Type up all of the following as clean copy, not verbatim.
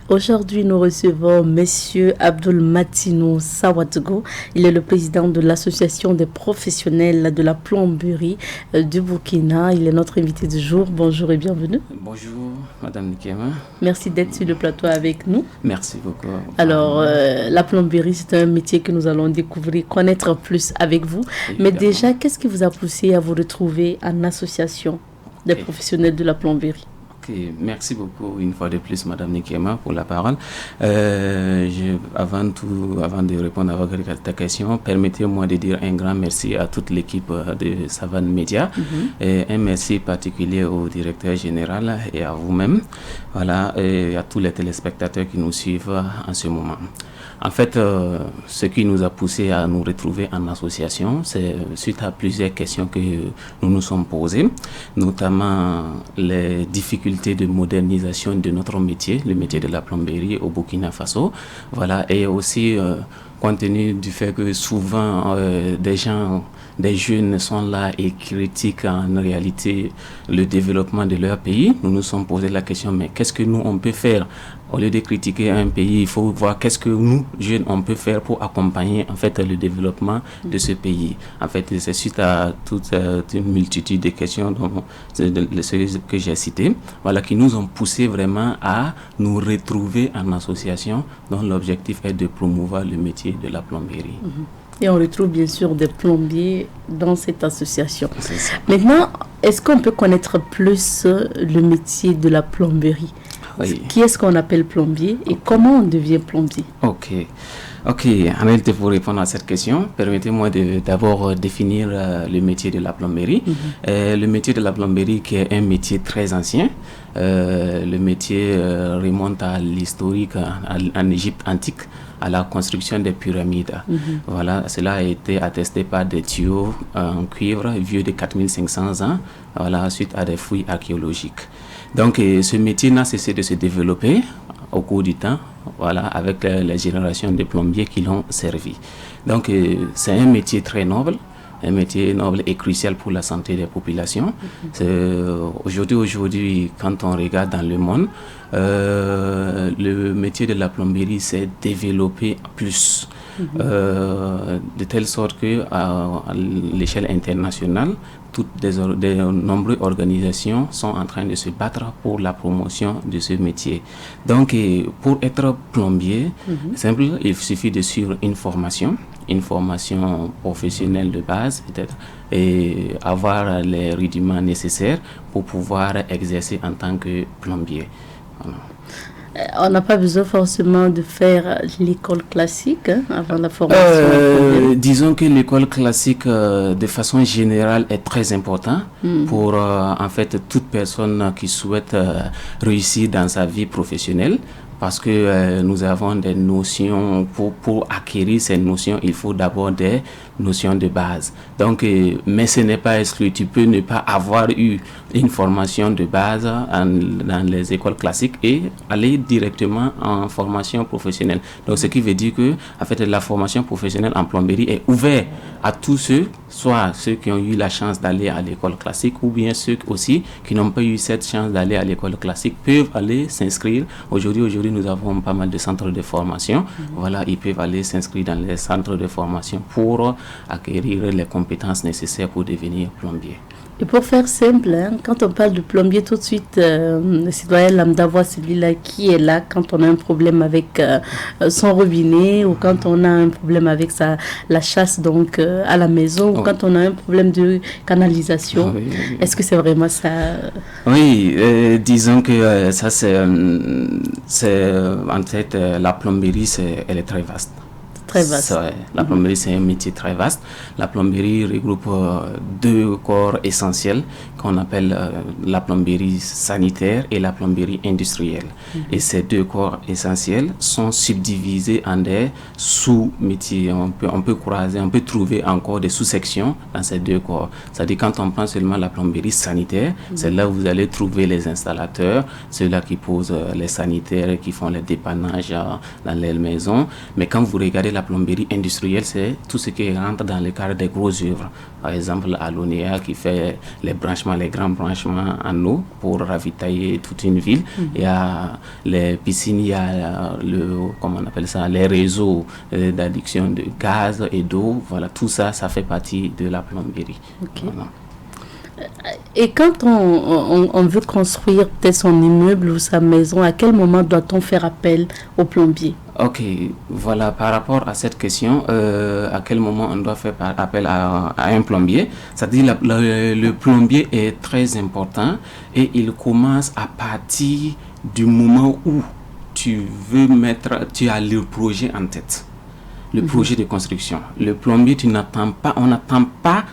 Aujourd'hui, nous recevons Monsieur Abdoul Matinou Sawatogo. Il est le président de l'association des professionnels de la plomberie du Burkina. Il est notre invité du jour. Bonjour et bienvenue. Bonjour, Madame Nikema. Merci d'être sur le plateau avec nous. Merci beaucoup. Alors, la plomberie, c'est un métier que nous allons découvrir, connaître plus avec vous. Évidemment. Mais déjà, qu'est-ce qui vous a poussé à vous retrouver en association des professionnels de la plomberie? Merci beaucoup une fois de plus, Madame Nikema, pour la parole. Avant de répondre à ta question, permettez-moi de dire un grand merci à toute l'équipe de Savane Média et un merci particulier au directeur général et à vous-même, voilà, et à tous les téléspectateurs qui nous suivent en ce moment. En fait, ce qui nous a poussé à nous retrouver en association, c'est suite à plusieurs questions que nous nous sommes posées, notamment les difficultés de modernisation de notre métier, le métier de la plomberie au Burkina Faso, voilà, et aussi compte tenu du fait que souvent des jeunes sont là et critiquent en réalité le développement de leur pays. Nous nous sommes posé la question, mais qu'est-ce que nous on peut faire? Au lieu de critiquer un pays, il faut voir qu'est-ce que nous, jeunes, on peut faire pour accompagner en fait le développement de ce pays. En fait, c'est suite à toute une multitude de questions que j'ai citées, voilà, qui nous ont poussé vraiment à nous retrouver en association dont l'objectif est de promouvoir le métier de la plomberie. Et on retrouve bien sûr des plombiers dans cette association. Maintenant, est-ce qu'on peut connaître plus le métier de la plomberie? Oui. Qui est-ce qu'on appelle plombier et comment on devient plombier? Ok, en réalité, pour répondre à cette question, permettez-moi d'abord définir le métier de la plomberie. Le métier de la plomberie qui est un métier très ancien. Le métier remonte à l'historique en Égypte antique, à la construction des pyramides. Voilà, cela a été attesté par des tuyaux en cuivre vieux de 4500 ans, voilà, suite à des fouilles archéologiques. Donc, ce métier n'a cessé de se développer au cours du temps, voilà, avec les générations de plombiers qui l'ont servi. Donc, c'est un métier très noble. Un métier noble et crucial pour la santé des populations. Aujourd'hui, quand on regarde dans le monde, le métier de la plomberie s'est développé plus, de telle sorte que à l'échelle internationale, de nombreuses organisations sont en train de se battre pour la promotion de ce métier. Donc, pour être plombier, simple, il suffit de suivre une formation professionnelle de base, peut-être, et avoir les rudiments nécessaires pour pouvoir exercer en tant que plombier. Voilà. On n'a pas besoin forcément de faire l'école classique avant la formation. Disons que l'école classique, de façon générale, est très importante pour en fait toute personne qui souhaite réussir dans sa vie professionnelle. Parce que nous avons des notions, pour acquérir ces notions, il faut d'abord des notions de base. Donc, mais ce n'est pas exclu. Tu peux ne pas avoir eu une formation de base dans les écoles classiques et aller directement en formation professionnelle. Donc, ce qui veut dire que, en fait, la formation professionnelle en plomberie est ouverte à tous ceux, soit ceux qui ont eu la chance d'aller à l'école classique ou bien ceux aussi qui n'ont pas eu cette chance d'aller à l'école classique peuvent aller s'inscrire. Aujourd'hui, nous avons pas mal de centres de formation. Voilà, ils peuvent aller s'inscrire dans les centres de formation pour acquérir les compétences nécessaires pour devenir plombier. Et pour faire simple, quand on parle de plombier, tout de suite, le citoyen lambda voit celui-là qui est là quand on a un problème avec son robinet ou quand on a un problème avec la chasse donc, à la maison ou quand on a un problème de canalisation. Oui. Est-ce que c'est vraiment ça? Oui, disons que ça c'est en fait la plomberie, elle est très vaste. Très vaste. La plomberie, c'est un métier très vaste. La plomberie regroupe deux corps essentiels qu'on appelle la plomberie sanitaire et la plomberie industrielle. Et ces deux corps essentiels sont subdivisés en des sous-métiers. On peut trouver encore des sous-sections dans ces deux corps. C'est-à-dire quand on prend seulement la plomberie sanitaire, c'est là où vous allez trouver les installateurs, ceux-là qui posent les sanitaires, qui font les dépannages dans les maisons. Mais quand vous regardez la la plomberie industrielle, c'est tout ce qui rentre dans le cadre des grosses œuvres. Par exemple, Alonia qui fait les branchements, les grands branchements en eau pour ravitailler toute une ville. Il y a les piscines, il y a comment on appelle ça, les réseaux d'adduction de gaz et d'eau. Voilà, tout ça, ça fait partie de la plomberie. Okay. Voilà. Et quand on veut construire peut-être son immeuble ou sa maison, à quel moment doit-on faire appel au plombier? Ok, voilà, par rapport à cette question, à quel moment on doit faire appel à un plombier? C'est-à-dire le plombier est très important et il commence à partir du moment où tu as le projet en tête, le projet de construction. Le plombier, on n'attend pas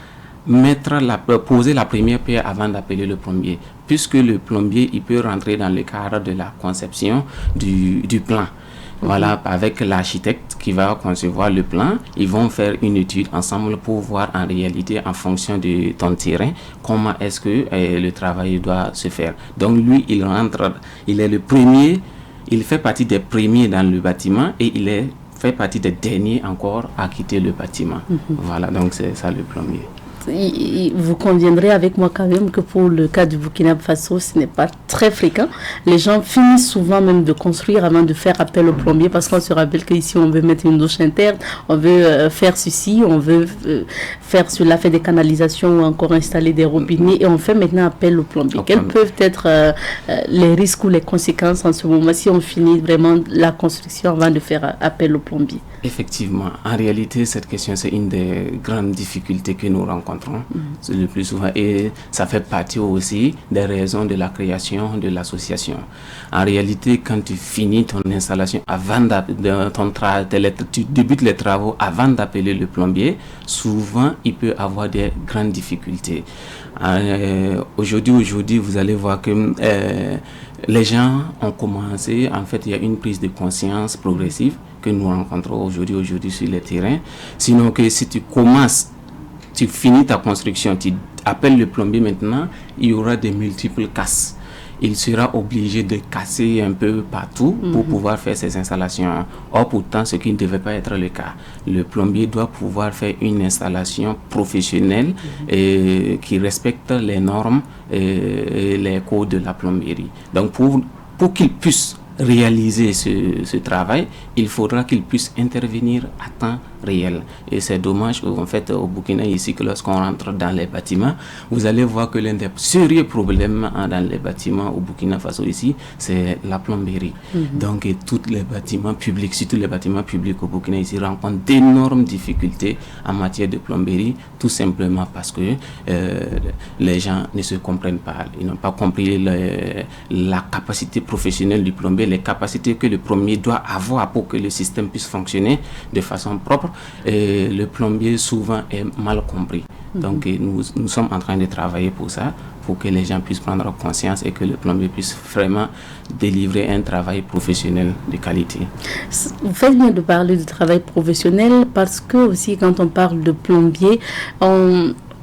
poser la première pierre avant d'appeler le plombier, puisque le plombier, il peut rentrer dans le cadre de la conception du plan. Voilà, avec l'architecte qui va concevoir le plan, ils vont faire une étude ensemble pour voir en réalité, en fonction de ton terrain, comment est-ce que le travail doit se faire. Donc lui, il est le premier, il fait partie des premiers dans le bâtiment et fait partie des derniers encore à quitter le bâtiment. Voilà, donc c'est ça le plombier. Vous conviendrez avec moi quand même que pour le cas du Burkina Faso, ce n'est pas très fréquent. Les gens finissent souvent même de construire avant de faire appel au plombier, parce qu'on se rappelle qu'ici on veut mettre une douche interne, on veut faire ceci, on veut faire cela, faire des canalisations ou encore installer des robinets, et on fait maintenant appel au plombier. Quels peuvent être les risques ou les conséquences en ce moment si on finit vraiment la construction avant de faire appel au plombier? Effectivement, en réalité, cette question, c'est une des grandes difficultés que nous rencontrons le plus souvent, et ça fait partie aussi des raisons de la création de l'association. En réalité, quand tu finis ton installation, tu débutes les travaux avant d'appeler le plombier, souvent, il peut avoir des grandes difficultés. Aujourd'hui, vous allez voir que les gens ont commencé, en fait, il y a une prise de conscience progressive que nous rencontrons aujourd'hui sur les terrains. Sinon que si tu finis ta construction, tu appelles le plombier maintenant, il y aura des multiples casses. Il sera obligé de casser un peu partout pour pouvoir faire ses installations. Or, pourtant, ce qui ne devait pas être le cas. Le plombier doit pouvoir faire une installation professionnelle et qui respecte les normes et les codes de la plomberie. Donc, pour qu'il puisse réaliser ce travail, il faudra qu'il puisse intervenir à temps réel. Et c'est dommage en fait au Burkina ici que lorsqu'on rentre dans les bâtiments, vous allez voir que l'un des sérieux problèmes dans les bâtiments au Burkina Faso ici, c'est la plomberie. Donc tous les bâtiments publics, surtout les bâtiments publics au Burkina ici, rencontrent d'énormes difficultés en matière de plomberie, tout simplement parce que les gens ne se comprennent pas. Ils n'ont pas compris la capacité professionnelle du plombier, les capacités que le plombier doit avoir pour que le système puisse fonctionner de façon propre. Et le plombier souvent est mal compris. Donc nous sommes en train de travailler pour ça, pour que les gens puissent prendre conscience et que le plombier puisse vraiment délivrer un travail professionnel de qualité. Vous faites bien de parler de travail professionnel, parce que aussi quand on parle de plombier,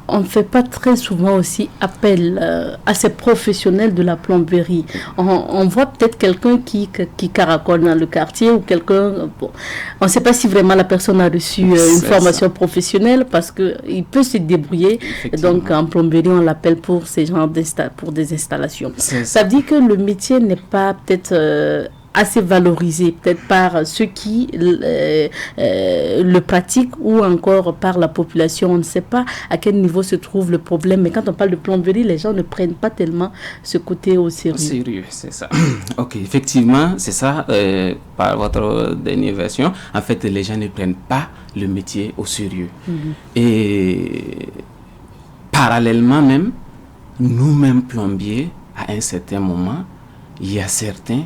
on ne fait pas très souvent aussi appel à ces professionnels de la plomberie. On voit peut-être quelqu'un qui caracole dans le quartier, ou quelqu'un... on ne sait pas si vraiment la personne a reçu une formation professionnelle, parce qu'il peut se débrouiller. Donc en plomberie, on l'appelle pour ces genres pour des installations. Ça veut dire que le métier n'est pas peut-être... assez valorisé, peut-être par ceux qui le pratiquent, ou encore par la population. On ne sait pas à quel niveau se trouve le problème, mais quand on parle de plomberie, les gens ne prennent pas tellement ce côté au sérieux. Sérieux, c'est ça. Ok, effectivement, c'est ça. Par votre dernière version, en fait, les gens ne prennent pas le métier au sérieux. Et parallèlement même, nous-mêmes plombiers, à un certain moment, il y a certains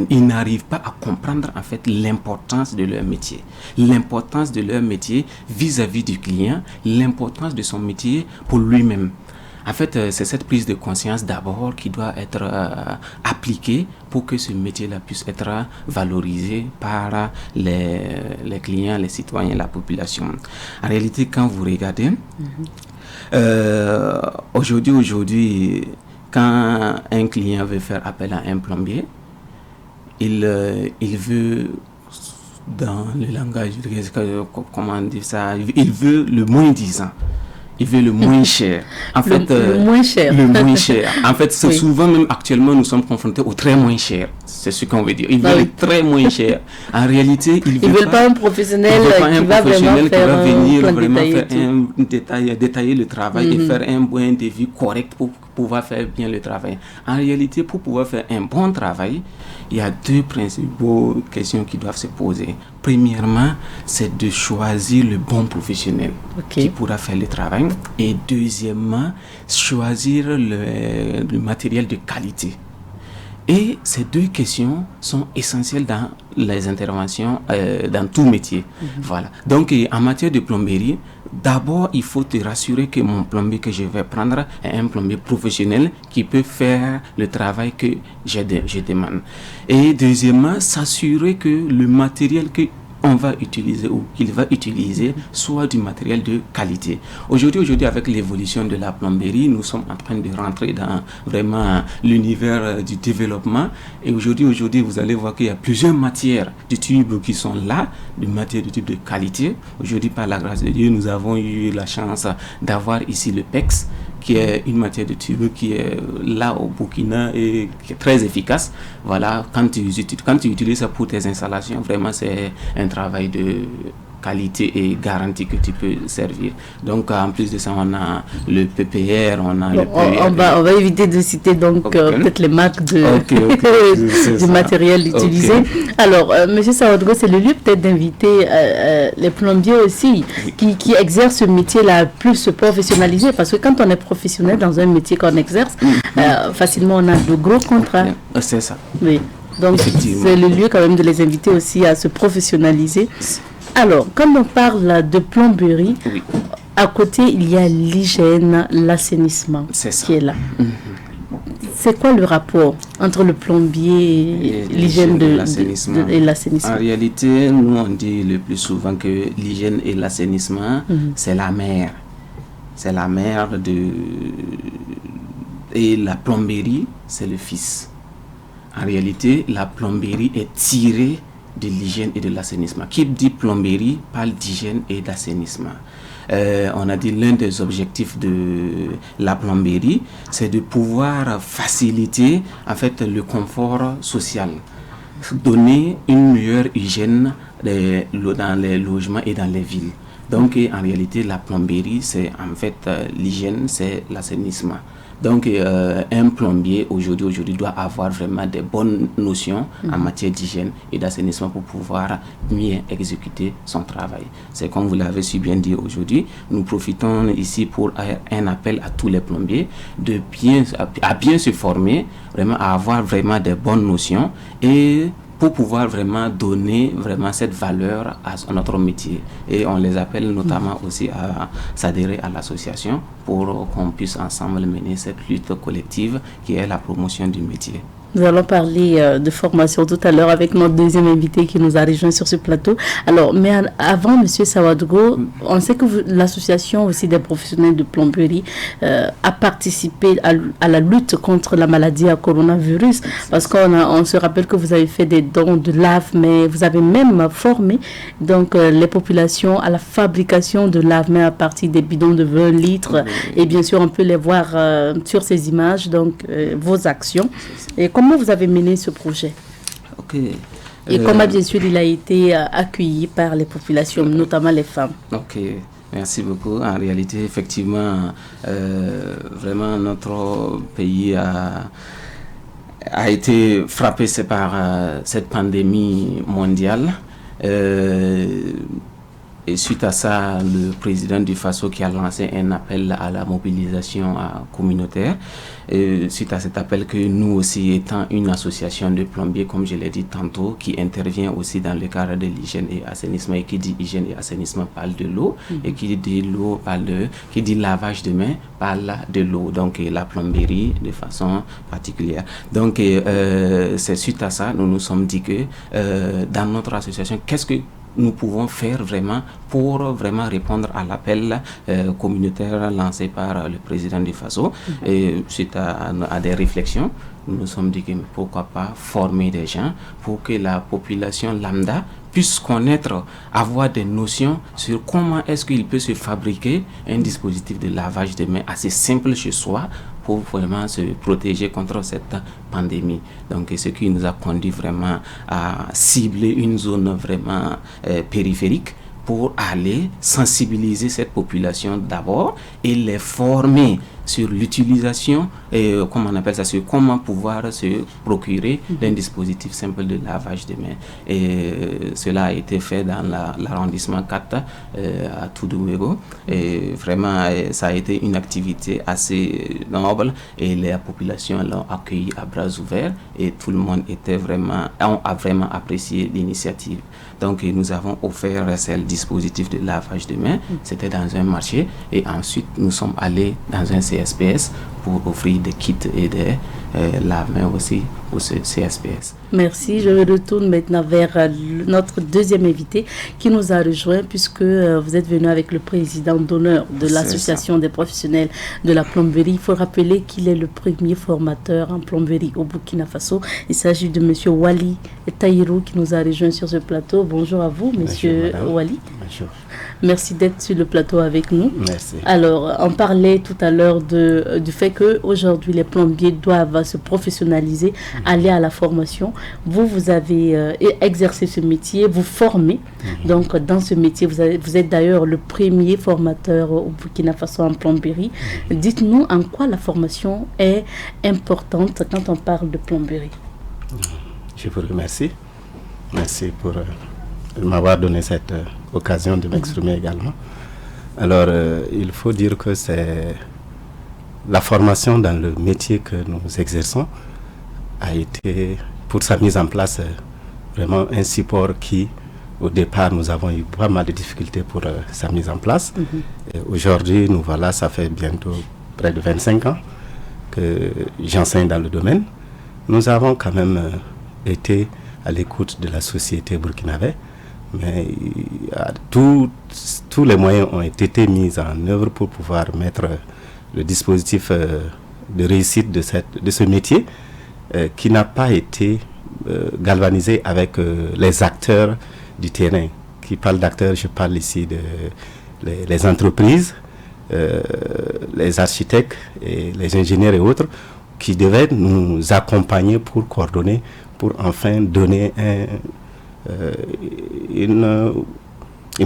ils n'arrivent pas à comprendre en fait l'importance de leur métier. L'importance de leur métier vis-à-vis du client, l'importance de son métier pour lui-même. En fait, c'est cette prise de conscience d'abord qui doit être appliquée pour que ce métier-là puisse être valorisé par les clients, les citoyens, la population. En réalité, quand vous regardez, aujourd'hui, quand un client veut faire appel à un plombier, il veut dans le langage, comment dire ça, il veut le moins disant. Il veut le moins cher. En fait, le moins cher. Le moins cher. En fait, c'est Oui. souvent, même actuellement, nous sommes confrontés au très moins cher. C'est ce qu'on veut dire. Il veut le très moins cher. En réalité, il veut pas un professionnel qui va venir vraiment détailler faire détailler le travail et faire un bon devis correct pour pouvoir faire bien le travail. En réalité, pour pouvoir faire un bon travail, il y a deux principales questions qui doivent se poser. Premièrement, c'est de choisir le bon professionnel qui pourra faire le travail. Et deuxièmement, choisir le matériel de qualité. Et ces deux questions sont essentielles dans les interventions, dans tout métier. Voilà. Donc, en matière de plomberie, d'abord, il faut te rassurer que mon plombier que je vais prendre est un plombier professionnel qui peut faire le travail que je demande. Et deuxièmement, s'assurer que le matériel qu'on va utiliser ou qu'il va utiliser soit du matériel de qualité. Aujourd'hui, avec l'évolution de la plomberie, nous sommes en train de rentrer dans vraiment l'univers du développement. Et aujourd'hui, vous allez voir qu'il y a plusieurs matières de tubes qui sont là, des matières de tubes de qualité. Aujourd'hui, par la grâce de Dieu, nous avons eu la chance d'avoir ici le PEX, qui est une matière de tube qui est là au Burkina et qui est très efficace. Voilà, quand tu utilises ça pour tes installations, vraiment c'est un travail de qualité et garantie que tu peux servir. Donc en plus de ça, on a le PPR, on a le PPR. On va éviter de citer donc peut-être les marques du matériel utilisé. Alors, Monsieur Sawadgo, c'est le lieu peut-être d'inviter les plombiers aussi qui exercent ce métier-là plus se professionnaliser, parce que quand on est professionnel dans un métier qu'on exerce, facilement on a de gros contrats. C'est ça. Oui. Donc c'est le lieu quand même de les inviter aussi à se professionnaliser. Alors, quand on parle de plomberie, à côté, il y a l'hygiène, l'assainissement qui est là. C'est quoi le rapport entre le plombier et l'hygiène et l'assainissement? En réalité, nous, on dit le plus souvent que l'hygiène et l'assainissement, c'est la mère. C'est la mère et la plomberie, c'est le fils. En réalité, la plomberie est tirée de l'hygiène et de l'assainissement. Qui dit plomberie parle d'hygiène et d'assainissement. On a dit l'un des objectifs de la plomberie, c'est de pouvoir faciliter en fait le confort social, donner une meilleure hygiène dans les logements et dans les villes. Donc en réalité, la plomberie, c'est en fait l'hygiène, c'est l'assainissement. Donc, un plombier aujourd'hui doit avoir vraiment des bonnes notions en matière d'hygiène et d'assainissement pour pouvoir mieux exécuter son travail. C'est comme vous l'avez si bien dit aujourd'hui, nous profitons ici pour un appel à tous les plombiers à bien se former, vraiment à avoir vraiment des bonnes notions et pour pouvoir vraiment donner vraiment cette valeur à notre métier. Et on les appelle notamment aussi à s'adhérer à l'association pour qu'on puisse ensemble mener cette lutte collective qui est la promotion du métier. Nous allons parler de formation tout à l'heure avec notre deuxième invité qui nous a rejoint sur ce plateau. Alors, mais avant, Monsieur Sawadgo, on sait que l'association aussi des professionnels de plomberie a participé à la lutte contre la maladie à coronavirus, parce qu'on se rappelle que vous avez fait des dons de lave-mains, vous avez même formé donc les populations à la fabrication de lave-mains à partir des bidons de 20 litres. Et bien sûr, on peut les voir sur ces images, donc vos actions. Et comment vous avez mené ce projet? Et comment, bien sûr, il a été accueilli par les populations, notamment les femmes? Merci beaucoup. En réalité, effectivement, vraiment, notre pays a été frappé par cette pandémie mondiale. Et suite à ça, le président du FASO qui a lancé un appel à la mobilisation communautaire. Et suite à cet appel que nous aussi, étant une association de plombiers, comme je l'ai dit tantôt, qui intervient aussi dans le cadre de l'hygiène et assainissement, et qui dit hygiène et assainissement parle de l'eau, et qui dit l'eau qui dit lavage de mains parle de l'eau, donc la plomberie de façon particulière. Donc c'est suite à ça, nous nous sommes dit que dans notre association, qu'est-ce que nous pouvons faire vraiment pour vraiment répondre à l'appel communautaire lancé par le président du FASO. Et suite à des réflexions, nous nous sommes dit que pourquoi pas former des gens pour que la population lambda puisse connaître, avoir des notions sur comment est-ce qu'il peut se fabriquer un dispositif de lavage de mains assez simple chez soi pour vraiment se protéger contre cette pandémie. Donc, ce qui nous a conduit vraiment à cibler une zone vraiment périphérique pour aller sensibiliser cette population d'abord et les former sur l'utilisation, comment on appelle ça, sur comment pouvoir se procurer d'un dispositif simple de lavage de mains. Et cela a été fait dans l'arrondissement 4 à Toudoumégo. Et vraiment, ça a été une activité assez noble et la population l'ont accueilli à bras ouverts et tout le monde a vraiment apprécié l'initiative. Donc, nous avons offert ce dispositif de lavage de mains. C'était dans un marché et ensuite, nous sommes allés dans un CSPS pour offrir des kits et des lave-mains aussi au CSPS. Merci. Je retourne maintenant vers notre deuxième invité qui nous a rejoint puisque vous êtes venu avec le président d'honneur de l'association des professionnels de la plomberie. Il faut rappeler qu'il est le premier formateur en plomberie au Burkina Faso. Il s'agit de M. Wali Tahirou qui nous a rejoint sur ce plateau. Bonjour à vous, M. Wali. Bonjour. Merci d'être sur le plateau avec nous. Merci. Alors, on parlait tout à l'heure du fait qu'aujourd'hui, les plombiers doivent se professionnaliser, aller à la formation. Vous avez exercé ce métier, vous formez. Donc, dans ce métier, vous êtes d'ailleurs le premier formateur au Burkina Faso en plomberie. Dites-nous en quoi la formation est importante quand on parle de plomberie. Je vous remercie. Merci pour m'avoir donné cette occasion de m'exprimer également. Alors, il faut dire que c'est la formation dans le métier que nous exerçons a été, pour sa mise en place, vraiment un support qui, au départ, nous avons eu pas mal de difficultés pour sa mise en place. Et aujourd'hui, nous voilà, ça fait bientôt près de 25 ans que j'enseigne dans le domaine. Nous avons quand même été à l'écoute de la société burkinabé, mais tous les moyens ont été mis en œuvre pour pouvoir mettre le dispositif de réussite de ce métier qui n'a pas été galvanisé avec les acteurs du terrain. Qui parle d'acteurs, je parle ici les entreprises, les architectes, et les ingénieurs et autres qui devaient nous accompagner pour coordonner, pour enfin donner une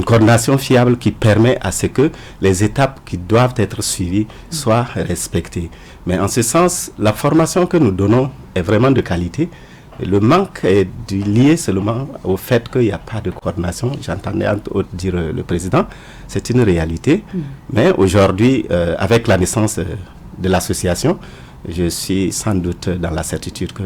coordination fiable qui permet à ce que les étapes qui doivent être suivies soient respectées. Mais en ce sens, la formation que nous donnons est vraiment de qualité. Le manque est lié seulement au fait qu'il n'y a pas de coordination. J'entendais entre autres dire le président, c'est une réalité. Mais aujourd'hui, avec la naissance de l'association, je suis sans doute dans la certitude que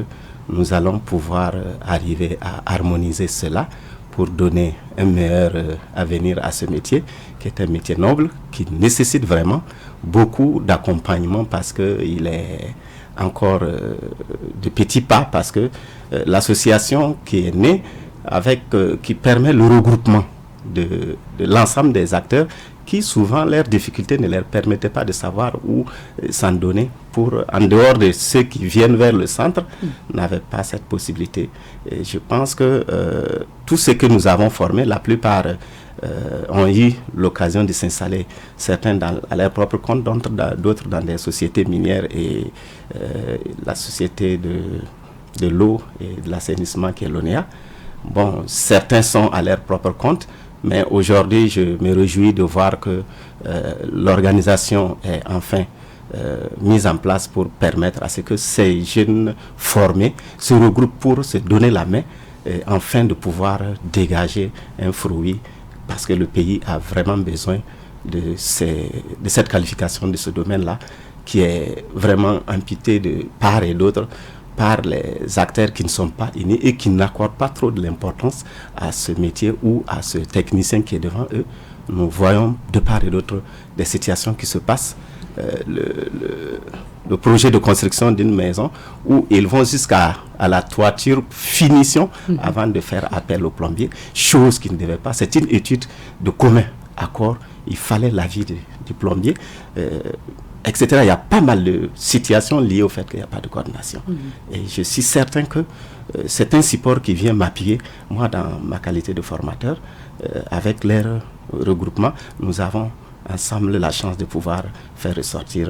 nous allons pouvoir arriver à harmoniser cela pour donner un meilleur avenir à ce métier, qui est un métier noble, qui nécessite vraiment beaucoup d'accompagnement parce qu'il est encore de petits pas, parce que l'association qui est née, qui permet le regroupement de l'ensemble des acteurs, qui souvent leurs difficultés ne leur permettaient pas de savoir où s'en donner en dehors de ceux qui viennent vers le centre, n'avaient pas cette possibilité. Et je pense que tout ce que nous avons formé, la plupart ont eu l'occasion de s'installer, certains à leur propre compte, d'autres dans des sociétés minières et la société de l'eau et de l'assainissement qui est l'ONEA. Bon, certains sont à leur propre compte, mais aujourd'hui, je me réjouis de voir que l'organisation est enfin mise en place pour permettre à ce que ces jeunes formés se regroupent pour se donner la main et enfin de pouvoir dégager un fruit, parce que le pays a vraiment besoin de cette qualification de ce domaine-là, qui est vraiment amputé de part et d'autre par les acteurs qui ne sont pas innés et qui n'accordent pas trop de l'importance à ce métier ou à ce technicien qui est devant eux. Nous voyons de part et d'autre des situations qui se passent. Le projet de construction d'une maison où ils vont jusqu'à la toiture finition avant de faire appel au plombier, chose qui ne devait pas. C'est une étude de commun accord. Il fallait l'avis du plombier. etc. Il y a pas mal de situations liées au fait qu'il n'y a pas de coordination. Et je suis certain que c'est un support qui vient m'appuyer, moi, dans ma qualité de formateur. Avec leur regroupement, nous avons ensemble la chance de pouvoir faire ressortir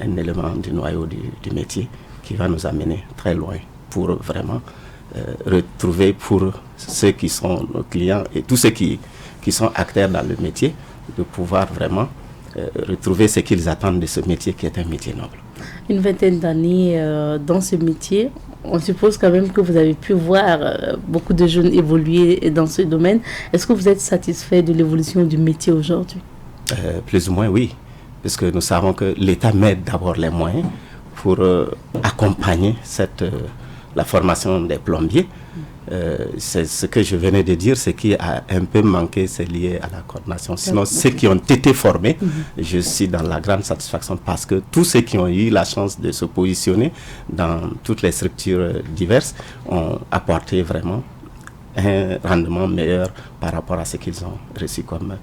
un élément du noyau du métier qui va nous amener très loin pour vraiment retrouver pour ceux qui sont nos clients et tous ceux qui sont acteurs dans le métier, de pouvoir vraiment retrouver ce qu'ils attendent de ce métier qui est un métier noble. Une vingtaine d'années dans ce métier, on suppose quand même que vous avez pu voir beaucoup de jeunes évoluer dans ce domaine. Est-ce que vous êtes satisfait de l'évolution du métier aujourd'hui? Plus ou moins oui, parce que nous savons que l'État met d'abord les moyens pour accompagner la formation des plombiers. C'est ce que je venais de dire, ce qui a un peu manqué, c'est lié à la coordination. Sinon, ceux qui ont été formés, je suis dans la grande satisfaction parce que tous ceux qui ont eu la chance de se positionner dans toutes les structures diverses ont apporté vraiment un rendement meilleur par rapport à ce qu'ils ont reçu comme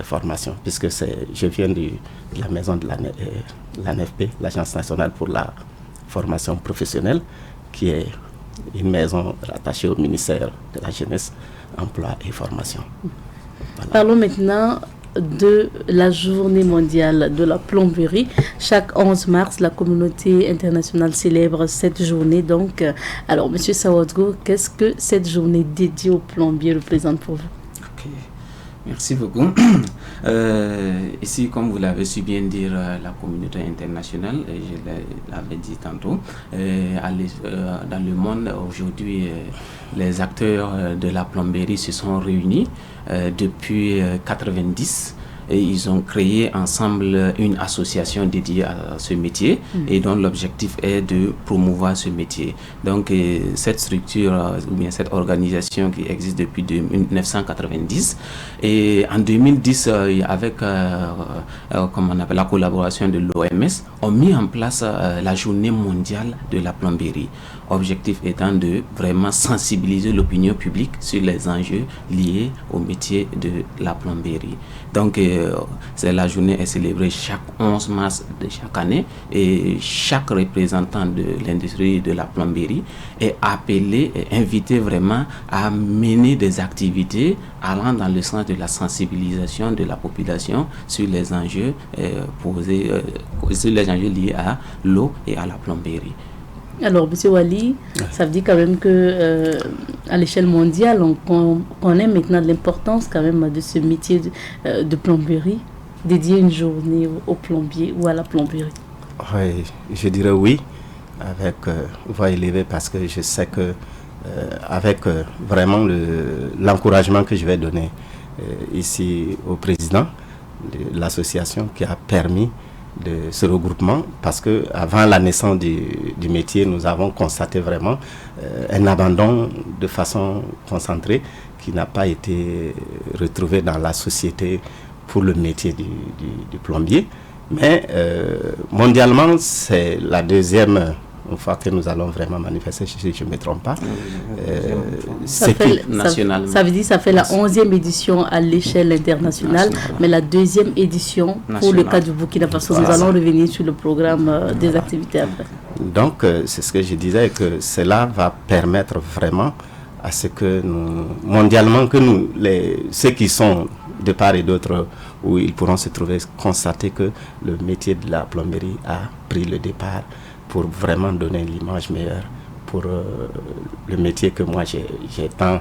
formation. Puisque je viens de la maison de l'ANFP, l'Agence nationale pour la formation professionnelle, qui est une maison rattachée au ministère de la Jeunesse, Emploi et Formation. Voilà. Parlons maintenant de la journée mondiale de la plomberie. Chaque 11 mars, la communauté internationale célèbre cette journée. Donc, alors, M. Sawadgo, qu'est-ce que cette journée dédiée aux plombiers représente pour vous? Okay. Merci beaucoup. Ici, comme vous l'avez su bien dire, la communauté internationale, et je l'avais dit tantôt, dans le monde aujourd'hui, les acteurs de la plomberie se sont réunis depuis 1990. Et ils ont créé ensemble une association dédiée à ce métier et dont l'objectif est de promouvoir ce métier. Donc cette structure ou bien cette organisation qui existe depuis 1990 et en 2010 avec comment on appelle, la collaboration de l'OMS ont mis en place la journée mondiale de la plomberie. Objectif étant de vraiment sensibiliser l'opinion publique sur les enjeux liés au métier de la plomberie. Donc, la journée est célébrée chaque 11 mars de chaque année et chaque représentant de l'industrie de la plomberie est appelé et invité vraiment à mener des activités allant dans le sens de la sensibilisation de la population sur les enjeux sur les enjeux liés à l'eau et à la plomberie. Alors, M. Wali, ça veut dire quand même que à l'échelle mondiale, on connaît maintenant l'importance quand même de ce métier de plomberie, dédier une journée aux plombiers ou à la plomberie. Oui, je dirais oui, avec voix élevée, parce que je sais que avec vraiment l'encouragement que je vais donner ici au président de l'association qui a permis de ce regroupement, parce que avant la naissance du métier, nous avons constaté vraiment un abandon de façon concentrée qui n'a pas été retrouvé dans la société pour le métier du plombier. Mais mondialement, c'est la deuxième fois que nous allons vraiment manifester, si je ne me trompe pas. Ça veut dire que ça fait la 11e édition à l'échelle internationale, mais la deuxième édition pour le cas du Burkina Faso. Nous allons revenir sur le programme des activités après. Donc, c'est ce que je disais, que cela va permettre vraiment à ce que nous, mondialement, que nous, ceux qui sont de part et d'autre, où ils pourront se trouver, constater que le métier de la plomberie a pris le départ pour vraiment donner l'image meilleure pour le métier que moi j'ai tant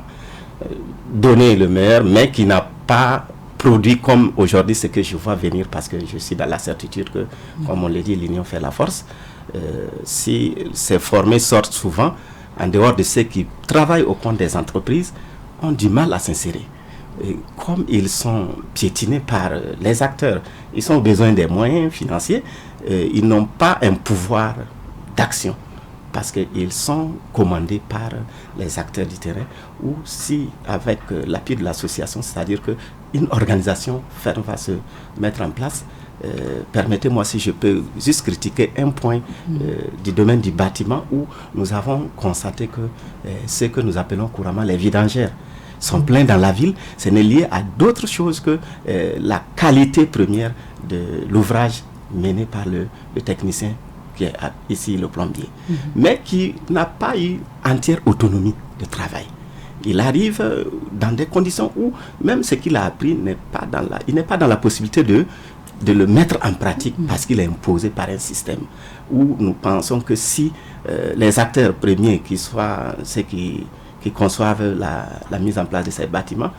donné le meilleur, mais qui n'a pas produit comme aujourd'hui ce que je vois venir, parce que je suis dans la certitude que, comme on l'a dit, l'union fait la force. Si ces formés sortent souvent, en dehors de ceux qui travaillent au compte des entreprises, ont du mal à s'insérer. Et comme ils sont piétinés par les acteurs, ils ont besoin des moyens financiers, ils n'ont pas un pouvoir d'action parce qu'ils sont commandés par les acteurs du terrain, ou si avec l'appui de l'association, c'est-à-dire qu'une organisation ferme va se mettre en place. Permettez-moi, si je peux juste critiquer un point du domaine du bâtiment, où nous avons constaté que ce que nous appelons couramment les vidangères sont pleins dans la ville. Ce n'est lié à d'autres choses que la qualité première de l'ouvrage menée par le technicien qui est ici le plombier, mais qui n'a pas eu entière autonomie de travail. Il arrive dans des conditions où même ce qu'il a appris n'est pas dans la possibilité de le mettre en pratique parce qu'il est imposé par un système où nous pensons que si les acteurs premiers, qui soient ceux qui conçoivent la mise en place de ces bâtiments,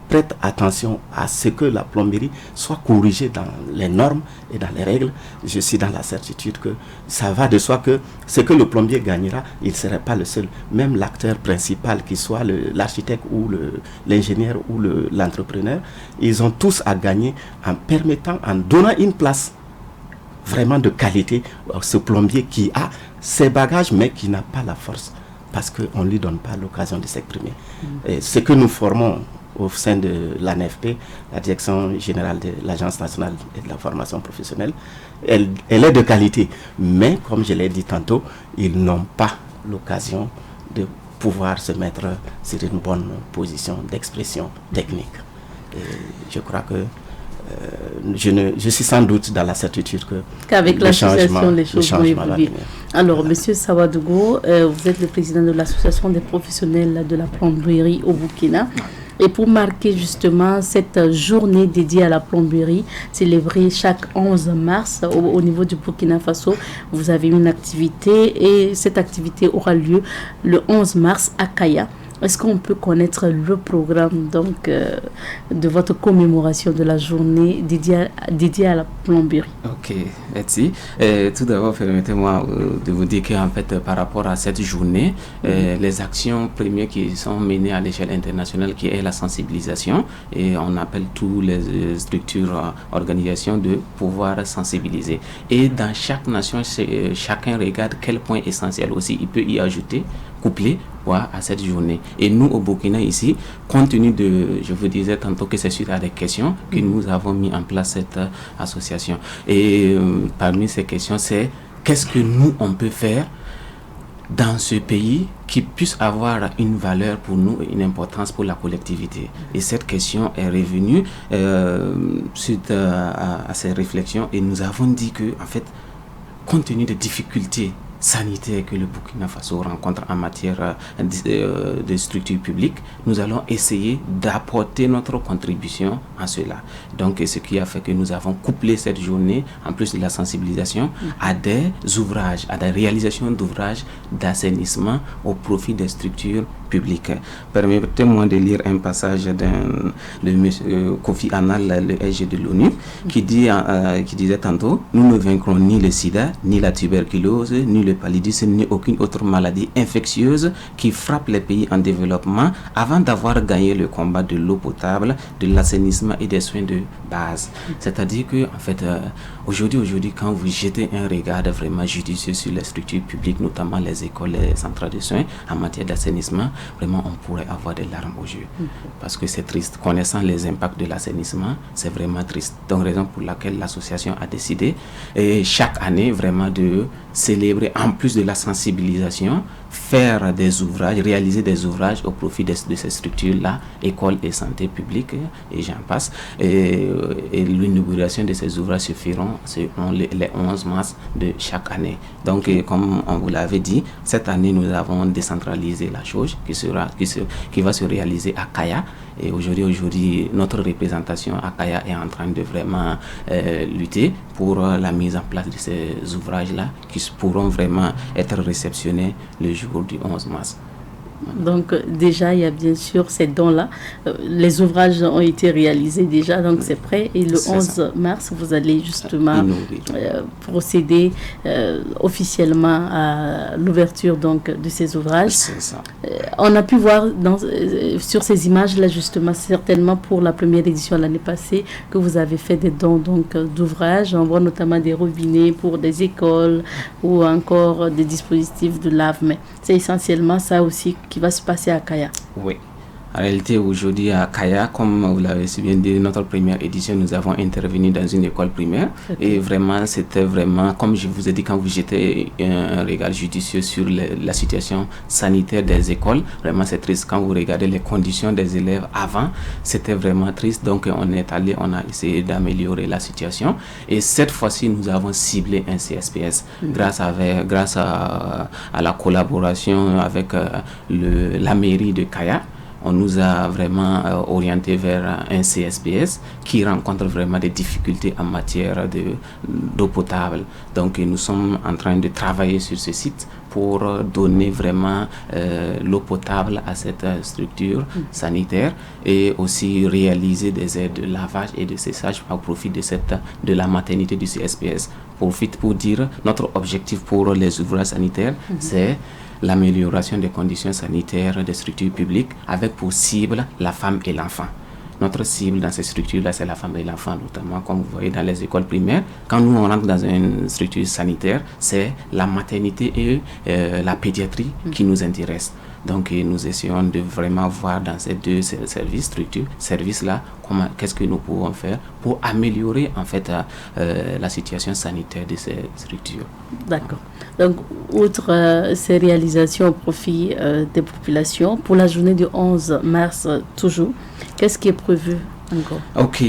prête attention à ce que la plomberie soit corrigée dans les normes et dans les règles, je suis dans la certitude que ça va de soi que ce que le plombier gagnera, il ne serait pas le seul. Même l'acteur principal, qui soit l'architecte ou l'ingénieur ou l'entrepreneur, ils ont tous à gagner en permettant, en donnant une place vraiment de qualité à ce plombier qui a ses bagages mais qui n'a pas la force parce qu'on ne lui donne pas l'occasion de s'exprimer. Et ce que nous formons au sein de l'ANFP, la Direction Générale de l'Agence Nationale de la Formation Professionnelle, elle est de qualité. Mais, comme je l'ai dit tantôt, ils n'ont pas l'occasion de pouvoir se mettre sur une bonne position d'expression technique. Et je crois que je suis sans doute dans la certitude qu'avec l'association, les choses vont évoluer. Alors, Monsieur Sawadougou, vous êtes le président de l'association des professionnels de la plomberie au Burkina. Et pour marquer justement cette journée dédiée à la plomberie, célébrée chaque 11 mars au niveau du Burkina Faso, vous avez une activité et cette activité aura lieu le 11 mars à Kaya. Est-ce qu'on peut connaître le programme donc, de votre commémoration de la journée dédiée à la plomberie? Ok, merci. Tout d'abord, permettez-moi de vous dire qu'en fait, par rapport à cette journée, les actions premières qui sont menées à l'échelle internationale, qui est la sensibilisation, et on appelle toutes les structures, organisations de pouvoir sensibiliser. Et dans chaque nation, chacun regarde quel point essentiel aussi il peut y ajouter, couplé à cette journée. Et nous, au Burkina, ici, compte tenu de, je vous disais tantôt que c'est suite à des questions que nous avons mis en place cette association. Et parmi ces questions, c'est qu'est-ce que nous, on peut faire dans ce pays qui puisse avoir une valeur pour nous et une importance pour la collectivité. Et cette question est revenue suite à ces réflexions et nous avons dit que, en fait, compte tenu des difficultés sanitaire que le Burkina Faso rencontre en matière de structures publiques, nous allons essayer d'apporter notre contribution à cela. Donc, ce qui a fait que nous avons couplé cette journée, en plus de la sensibilisation, à des ouvrages, à des réalisations d'ouvrages d'assainissement au profit des structures publiques. Permettez-moi de lire un passage de M. Kofi Annan, le SG de l'ONU, qui disait tantôt: nous ne vaincrons ni le sida, ni la tuberculose, ni le paludisme, ni aucune autre maladie infectieuse qui frappe les pays en développement avant d'avoir gagné le combat de l'eau potable, de l'assainissement et des soins de base. C'est-à-dire que, en fait, aujourd'hui, quand vous jetez un regard vraiment judicieux sur les structures publiques, notamment les écoles, les centres de soins, en matière d'assainissement, vraiment, on pourrait avoir des larmes aux yeux. Parce que c'est triste. Connaissant les impacts de l'assainissement, c'est vraiment triste. Donc, raison pour laquelle l'association a décidé, et chaque année, vraiment, de célébrer, en plus de la sensibilisation, faire des ouvrages, réaliser des ouvrages au profit de ces structures-là, écoles et santé publique, et j'en passe. Et l'inauguration de ces ouvrages se feront les 11 mars de chaque année. Donc, comme on vous l'avait dit, cette année, nous avons décentralisé la chose qui va se réaliser à Kaya. Et aujourd'hui, notre représentation à Kaya est en train de vraiment lutter pour la mise en place de ces ouvrages-là qui pourront vraiment être réceptionnés le jour du 11 mars. Donc déjà, il y a bien sûr ces dons-là. Les ouvrages ont été réalisés déjà, donc c'est prêt. Et le 11 mars, vous allez justement procéder officiellement à l'ouverture donc, de ces ouvrages. C'est ça. On a pu voir sur ces images-là, justement, certainement pour la première édition l'année passée, que vous avez fait des dons d'ouvrages. On voit notamment des robinets pour des écoles ou encore des dispositifs de lave-mains. C'est essentiellement ça aussi qui va se passer à Kaya. Oui. En réalité, aujourd'hui, à Kaya, comme vous l'avez si bien dit, notre première édition, nous avons intervenu dans une école primaire. Et vraiment, c'était vraiment, comme je vous ai dit, quand vous jetez un regard judicieux sur la situation sanitaire des écoles, vraiment c'est triste. Quand vous regardez les conditions des élèves avant, c'était vraiment triste. Donc, on est allé, on a essayé d'améliorer la situation. Et cette fois-ci, nous avons ciblé un CSPS grâce à la collaboration avec la mairie de Kaya. On nous a vraiment orienté vers un CSPS qui rencontre vraiment des difficultés en matière d'eau potable. Donc nous sommes en train de travailler sur ce site pour donner vraiment l'eau potable à cette structure sanitaire et aussi réaliser des aides de lavage et de séchage au profit de la maternité du CSPS. Profite pour dire notre objectif pour les ouvrages sanitaires, c'est l'amélioration des conditions sanitaires des structures publiques avec pour cible la femme et l'enfant. Notre cible dans ces structures-là, c'est la femme et l'enfant, notamment comme vous voyez dans les écoles primaires. Quand nous, on rentre dans une structure sanitaire, c'est la maternité et la pédiatrie qui nous intéressent. Donc, nous essayons de vraiment voir dans ces deux services-là, qu'est-ce que nous pouvons faire pour améliorer en fait la situation sanitaire de ces structures. D'accord. Donc, outre ces réalisations au profit des populations, pour la journée du 11 mars toujours, qu'est-ce qui est prévu encore? Ok,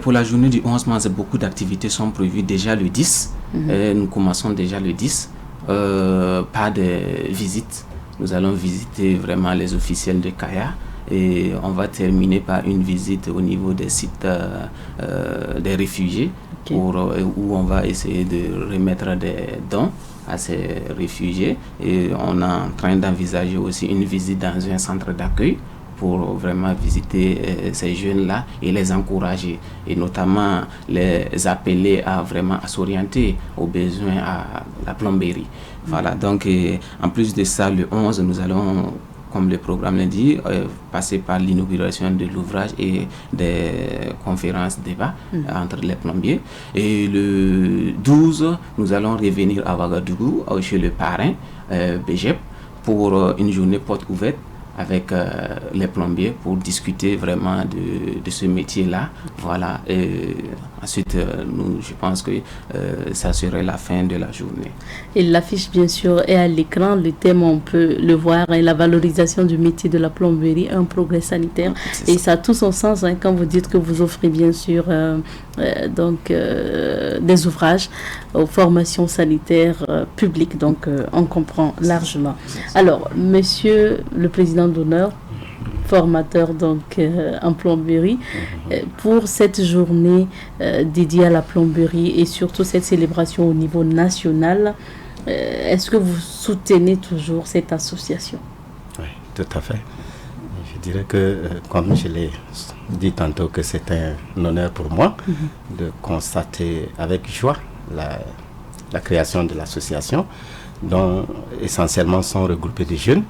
pour la journée du 11 mars, beaucoup d'activités sont prévues déjà le 10. Nous commençons déjà le 10 par des visites. Nous allons visiter vraiment les officiels de Kaya et on va terminer par une visite au niveau des sites des réfugiés où on va essayer de remettre des dons à ces réfugiés et on est en train d'envisager aussi une visite dans un centre d'accueil pour vraiment visiter ces jeunes-là et les encourager et notamment les appeler à vraiment à s'orienter aux besoins à la plomberie. Voilà, donc en plus de ça, le 11, nous allons, comme le programme l'indique, passer par l'inauguration de l'ouvrage et des conférences débats entre les plombiers. Et le 12, nous allons revenir à Ouagadougou, chez le parrain, Bégep, pour une journée porte ouverte avec les plombiers pour discuter vraiment de ce métier-là. Voilà. Et ensuite, je pense que ça serait la fin de la journée. Et l'affiche, bien sûr, est à l'écran. Le thème, on peut le voir, est la valorisation du métier de la plomberie, un progrès sanitaire. Et ça a tout son sens quand vous dites que vous offrez, bien sûr, des ouvrages aux formations sanitaires publiques. Donc, on comprend largement. Alors, monsieur le président d'honneur, formateur donc en plomberie, pour cette journée dédiée à la plomberie et surtout cette célébration au niveau national, est-ce que vous soutenez toujours cette association? Oui, tout à fait. Je dirais que, comme je l'ai dit tantôt, que c'est un honneur pour moi de constater avec joie la création de l'association, dont essentiellement sont regroupés des jeunes.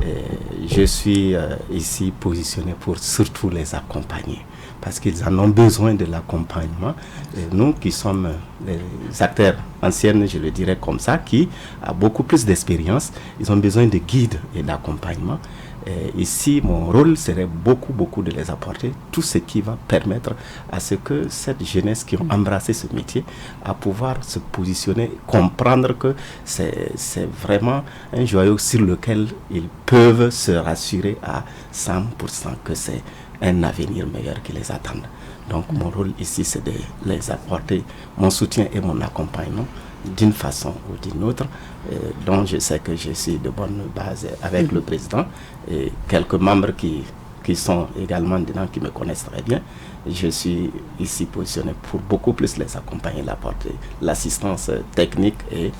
Et je suis ici positionné pour surtout les accompagner parce qu'ils en ont besoin de l'accompagnement. Et nous qui sommes les acteurs anciens, je le dirais comme ça, qui a beaucoup plus d'expérience, ils ont besoin de guides et d'accompagnement. Et ici, mon rôle serait beaucoup de les apporter tout ce qui va permettre à ce que cette jeunesse qui ont embrassé ce métier à pouvoir se positionner, comprendre que c'est vraiment un joyau sur lequel ils peuvent se rassurer à 100% que c'est un avenir meilleur qui les attend. Donc mon rôle ici, c'est de les apporter mon soutien et mon accompagnement d'une façon ou d'une autre, dont je sais que je suis de bonne base avec le président et quelques membres qui sont également dedans, qui me connaissent très bien. Je suis ici positionné pour beaucoup plus les accompagner, l'apporter l'assistance technique et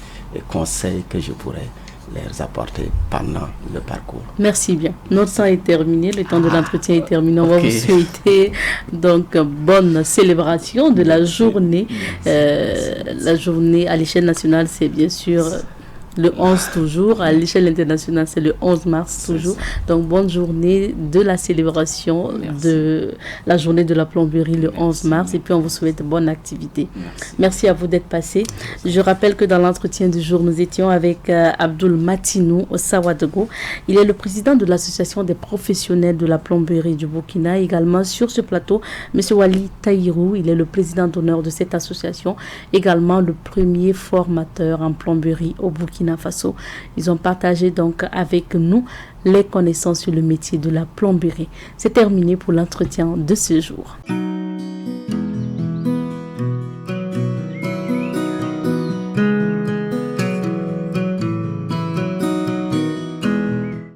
conseils que je pourrais les apporter pendant le parcours. Merci bien. Notre temps est terminé, le temps de l'entretien est terminé. On va vous souhaiter donc bonne célébration de la journée. La journée à l'échelle nationale, c'est bien sûr Le 11 toujours, à l'échelle internationale, c'est le 11 mars toujours. Donc, bonne journée de la célébration de la journée de la plomberie le 11 mars. Et puis, on vous souhaite bonne activité. Merci à vous d'être passé. Je rappelle que dans l'entretien du jour, nous étions avec Abdoul Matinou Sawadogo. Il est le président de l'association des professionnels de la plomberie du Burkina. Également sur ce plateau, M. Wali Taïrou, il est le président d'honneur de cette association. Également le premier formateur en plomberie au Burkina Faso. Ils ont partagé donc avec nous les connaissances sur le métier de la plomberie. C'est terminé pour l'entretien de ce jour.